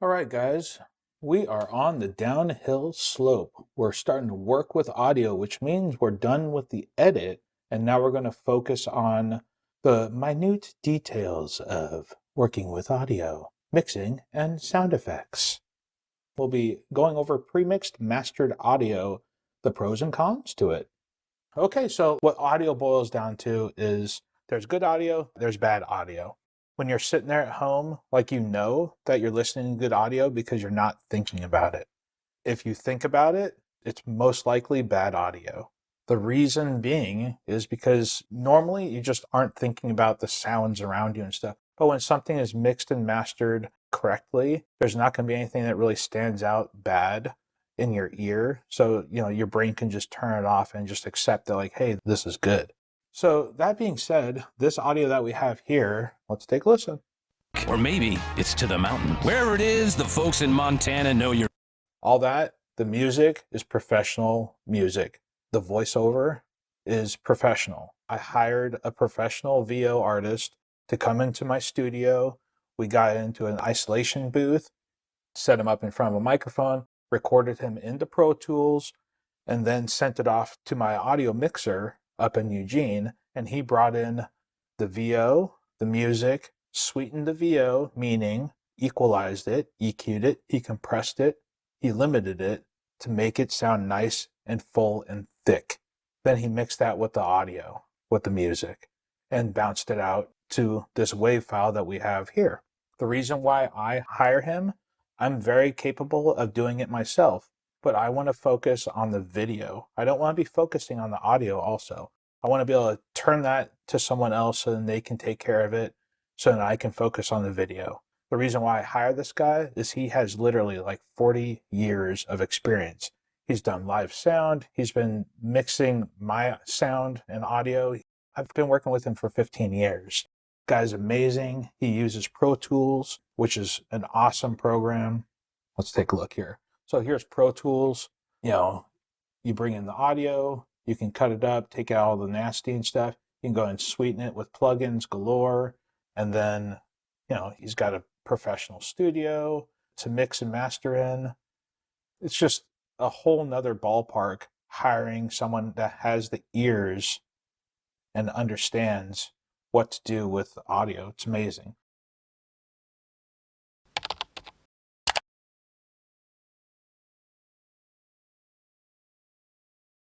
All right, guys, we are on the downhill slope. We're starting to work with audio, which means we're done with the edit, and now we're going to focus on the minute details of working with audio, mixing, and sound effects. We'll be going over premixed mastered audio, the pros and cons to it. Okay, so what audio boils down to is there's good audio, there's bad audio. When you're sitting there at home, like you know that you're listening to good audio because you're not thinking about it. If you think about it, it's most likely bad audio. The reason being is because normally you just aren't thinking about the sounds around you and stuff. But when something is mixed and mastered correctly, there's not going to be anything that really stands out bad in your ear. So, your brain can just turn it off and just accept that, like, hey, this is good. So that being said, this audio that we have here, let's take a listen. Or maybe it's to the mountain. Wherever it is, the folks in Montana know you're. All that, the music is professional music. The voiceover is professional. I hired a professional VO artist to come into my studio. We got into an isolation booth, set him up in front of a microphone, recorded him into Pro Tools, and then sent it off to my audio mixer up in Eugene, and he brought in the VO, the music, sweetened the VO, meaning equalized it, EQ'd it, he compressed it, he limited it to make it sound nice and full and thick. Then he mixed that with the audio, with the music, and bounced it out to this WAV file that we have here. The reason why I hire him, I'm very capable of doing it myself, but I want to focus on the video. I don't want to be focusing on the audio also. I want to be able to turn that to someone else so then they can take care of it so that I can focus on the video. The reason why I hire this guy is he has literally like 40 years of experience. He's done live sound. He's been mixing my sound and audio. I've been working with him for 15 years. Guy's amazing. He uses Pro Tools, which is an awesome program. Let's take a look here. So here's Pro Tools. You bring in the audio, you can cut it up, take out all the nasty and stuff. You can go and sweeten it with plugins galore. And then, he's got a professional studio to mix and master in. It's just a whole nother ballpark hiring someone that has the ears and understands what to do with audio. It's amazing.